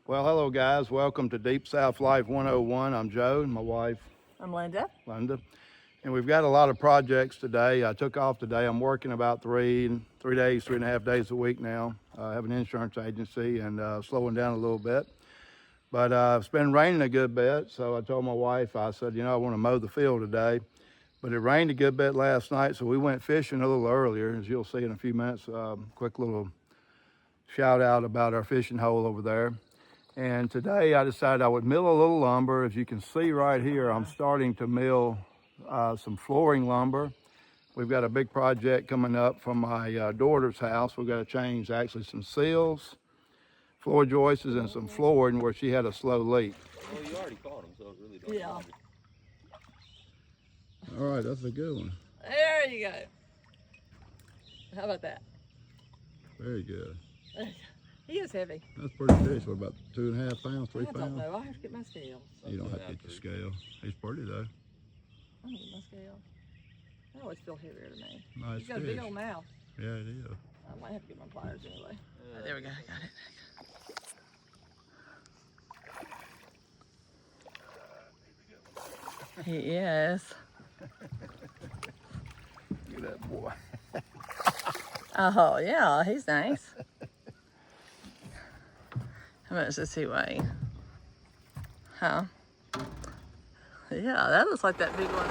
Well, hello guys. Welcome to Deep South Life 101. I'm Joe and my wife. I'm Linda. Linda. And we've got a lot of projects today. I took off today. I'm working about 3.5 days a week now. I have an insurance agency and slowing down a little bit. But it's been raining a good bit. So I told my wife, I said, I want to mow the field today. But it rained a good bit last night. So we went fishing a little earlier, as you'll see in a few minutes. Quick little shout out about our fishing hole over there. And today I decided I would mill a little lumber. As you can see right here, I'm starting to mill some flooring lumber. We've got a big project coming up from my daughter's house. We've got to change actually some seals, floor joists, and some flooring where she had a slow leak. Well, you already caught them, so it really don't matter. All right, that's a good one. There you go. How about that? Very good. He is heavy. That's pretty fish. What, about 2.5 pounds, 3 I pounds? don't know. I have to get my scale. You don't have to get your scale. He's pretty though. I don't get my scale. I always feel heavier to me. Nice He's got a fish. big old mouth. Yeah, it is. I might have to get my pliers anyway. There we go. Got it. He is. Look at that boy. Oh, yeah. He's nice. How much does he weigh? Huh? Yeah, that looks like that big one.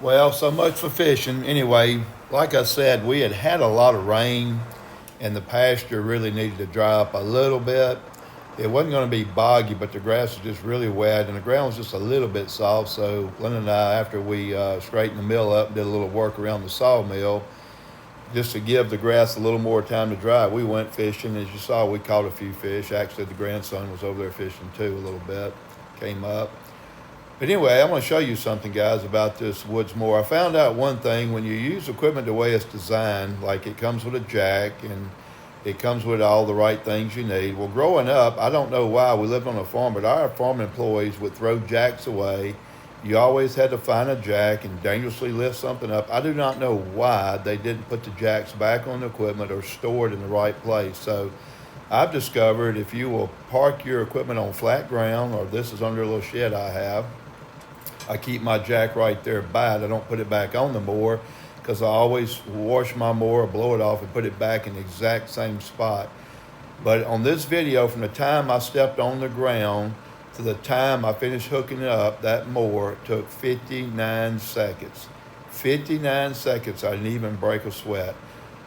Well, so much for fishing. Anyway, like I said, we had a lot of rain and the pasture really needed to dry up a little bit. It wasn't going to be boggy, but the grass was just really wet and the ground was just a little bit soft. So Linda and I, after we straightened the mill up, did a little work around the sawmill just to give the grass a little more time to dry. We went fishing. As you saw, we caught a few fish. Actually, the grandson was over there fishing too a little bit, came up. But anyway, I'm going to show you something, guys, about this Woods mower. I found out one thing. When you use equipment the way it's designed, like it comes with a jack and it comes with all the right things you need. Well, growing up, I don't know why, we lived on a farm, but our farm employees would throw jacks away. You always had to find a jack and dangerously lift something up. I do not know why they didn't put the jacks back on the equipment or store it in the right place. So I've discovered if you will park your equipment on flat ground, or this is under a little shed I have, I keep my jack right there by it. I don't put it back on the mower because I always wash my mower, blow it off, and put it back in the exact same spot. But on this video, from the time I stepped on the ground to the time I finished hooking up that mower, took 59 seconds. 59 seconds, I didn't even break a sweat.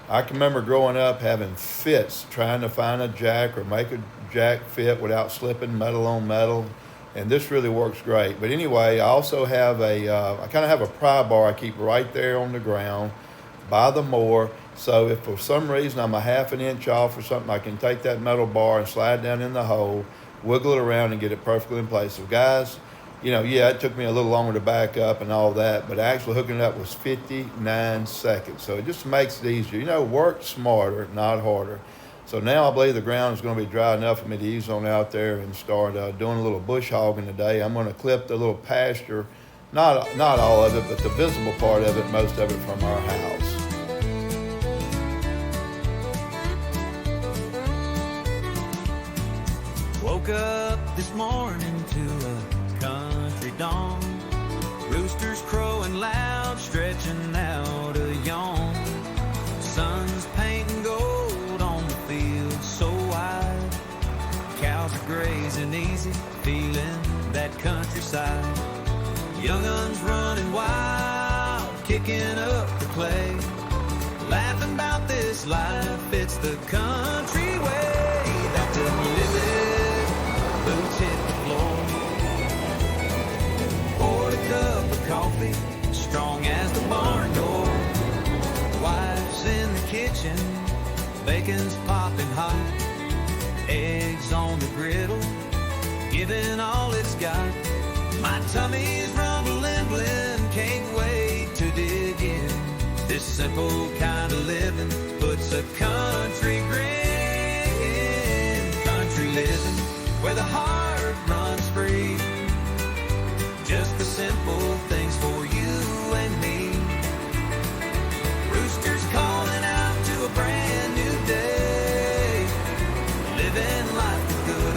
I can remember growing up having fits trying to find a jack or make a jack fit without slipping metal on metal. And this really works great. But anyway, I also have I kind of have a pry bar I keep right there on the ground by the mower. So if for some reason I'm a half an inch off or something, I can take that metal bar and slide down in the hole, wiggle it around and get it perfectly in place. So guys, yeah, it took me a little longer to back up and all that, but actually hooking it up was 59 seconds. So it just makes it easier. Work smarter, not harder. So now I believe the ground is going to be dry enough for me to ease on out there and start doing a little bush hogging today. I'm going to clip the little pasture, not all of it, but the visible part of it, most of it from our house. Woke up this morning to a country dawn. Roosters crowing loud, stretching out a yawn. Sun's painting gold on the field so wide. Cows are grazing easy, feeling that countryside. Young'uns running wild, kicking up the clay. Laughing about this life, it's the country way. That's it, we live it, boots hit the floor. Poured a cup of coffee, strong as the barn door. Wife's in the kitchen, bacon's popping hot. Eggs on the griddle, giving all it's got. My tummy's rumbling, can't wait to dig in. This simple kind of living puts a country grin. Country living, where the heart runs free. Just the simple things for you and me. Roosters calling out to a brand new day. Living life with good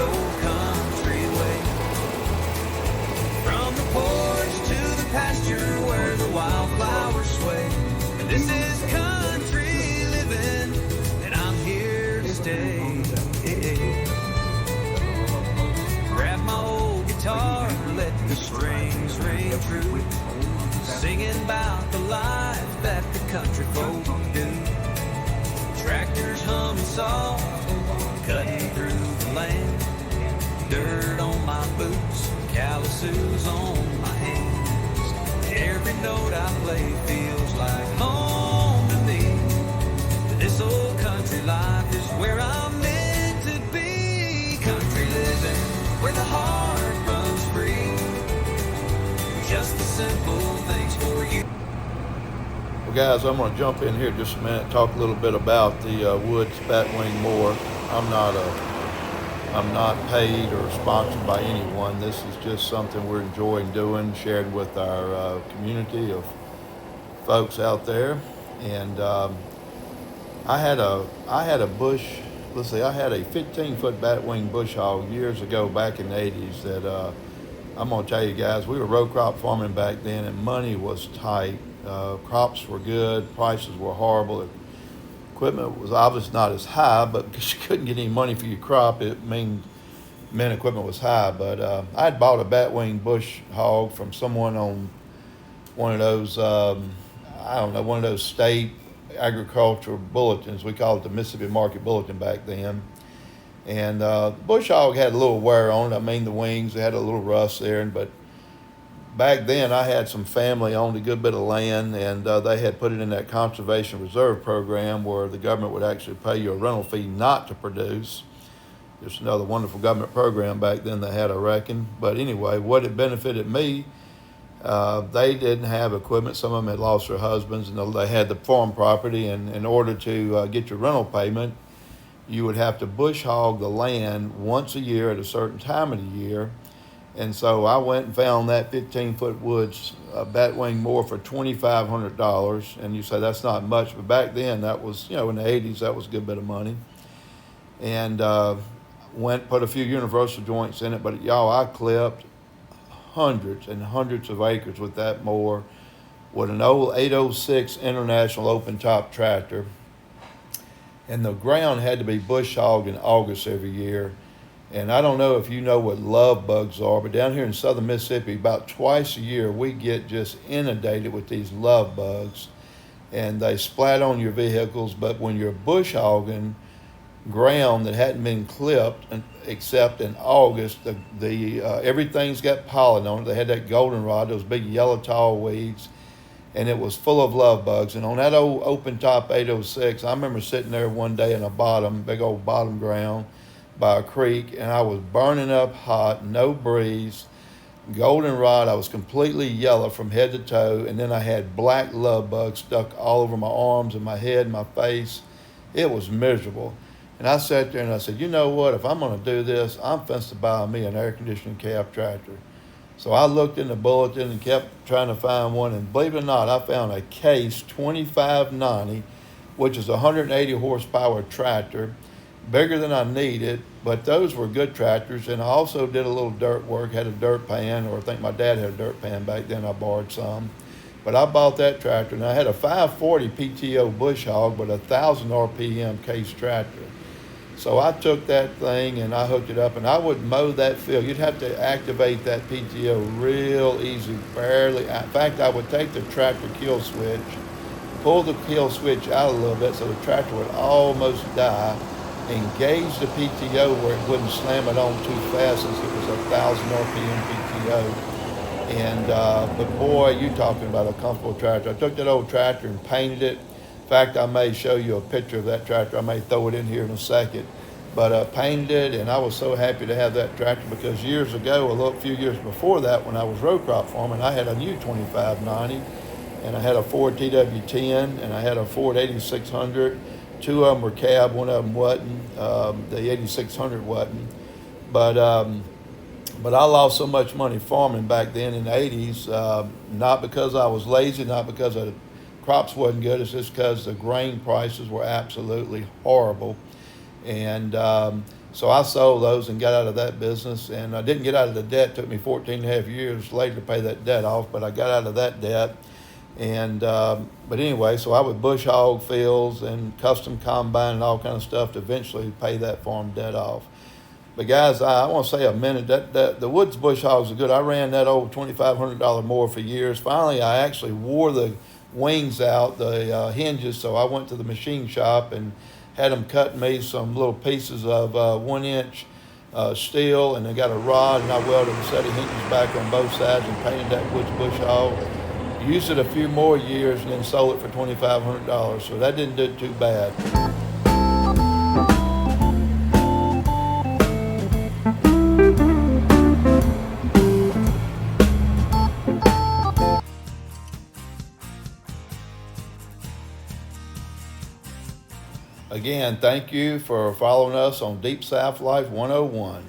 day. Grab my old guitar, let the strings ring true, singing about the life that the country folk do. Tractors humming soft, cutting through the land. Dirt on my boots, calluses on my hands. Every note I play feels like home to me. This old country life is where I'm meant to be. Country living, where the heart runs free. Just the simple things for you. Well, guys, I'm going to jump in here just a minute, talk a little bit about the Woods Batwing mower. I'm not paid or sponsored by anyone. This is just something we're enjoying doing, sharing with our community of folks out there. And I had a 15-foot batwing bush hog years ago back in the 80s that I'm going to tell you guys, we were row crop farming back then and money was tight. Crops were good, prices were horrible. Equipment was obviously not as high, but because you couldn't get any money for your crop, it meant equipment was high. But I had bought a batwing bush hog from someone on one of those, one of those state agricultural bulletins. We called it the Mississippi Market Bulletin back then. And the bush hog had a little wear on it. I mean, the wings, they had a little rust there. But back then, I had some family owned a good bit of land, and they had put it in that conservation reserve program where the government would actually pay you a rental fee not to produce. Just another wonderful government program back then they had, I reckon. But anyway, what it benefited me, they didn't have equipment. Some of them had lost their husbands, and they had the farm property. And in order to get your rental payment, you would have to bush hog the land once a year at a certain time of the year. And so I went and found that 15-foot Woods batwing mower for $2,500. And you say that's not much, but back then that was, in the 80s, that was a good bit of money. And put a few universal joints in it, but y'all, I clipped hundreds and hundreds of acres with that mower with an old 806 International open top tractor. And the ground had to be bush hogged in August every year. And I don't know if you know what love bugs are, but down here in southern Mississippi, about twice a year, we get just inundated with these love bugs. And they splat on your vehicles, but when you're bush hogging ground that hadn't been clipped except in August, everything's got pollen on it. They had that goldenrod, those big yellow tall weeds, and it was full of love bugs. And on that old open top 806, I remember sitting there one day in a big old bottom ground by a creek, and I was burning up hot, no breeze, goldenrod. I was completely yellow from head to toe, and then I had black love bugs stuck all over my arms and my head and my face. It was miserable. And I sat there and I said, you know what, if I'm going to do this, I'm fenced to buy me an air conditioning cab tractor. So I looked in the bulletin and kept trying to find one, and believe it or not, I found a Case 2590, which is a 180 horsepower tractor, bigger than I needed, but those were good tractors. And I also did a little dirt work, had a dirt pan, or I think my dad had a dirt pan back then, I borrowed some. But I bought that tractor, and I had a 540 PTO bush hog, but 1,000 RPM Case tractor. So I took that thing and I hooked it up, and I would mow that field. You'd have to activate that PTO real easy, barely. In fact, I would take the tractor kill switch, pull the kill switch out a little bit so the tractor would almost die, engage the PTO where it wouldn't slam it on too fast since it was 1,000 RPM PTO. And, but boy, you talking about a comfortable tractor. I took that old tractor and painted it. In fact, I may show you a picture of that tractor. I may throw it in here in a second. But painted it, and I was so happy to have that tractor because years ago, a few years before that, when I was row crop farming, I had a new 2590, and I had a Ford TW10, and I had a Ford 8600. Two of them were cab, one of them wasn't. The 8600 wasn't. But I lost so much money farming back then in the 80s, not because I was lazy, not because crops wasn't good. It's just because the grain prices were absolutely horrible. And so I sold those and got out of that business. And I didn't get out of the debt. It took me 14 and a half years later to pay that debt off, but I got out of that debt. And but anyway, so I would bush hog fields and custom combine and all kind of stuff to eventually pay that farm debt off. But guys, I want to say a minute that the Woods bush hogs are good. I ran that old $2,500 mower for years. Finally, I actually wore the wings out, the hinges, so I went to the machine shop and had them cut me some little pieces of 1-inch steel, and I got a rod, and I welded a set of hinges back on both sides and painted that Woods bush hog. Used it a few more years and then sold it for $2,500, so that didn't do too bad. Again, thank you for following us on Deep South Life 101.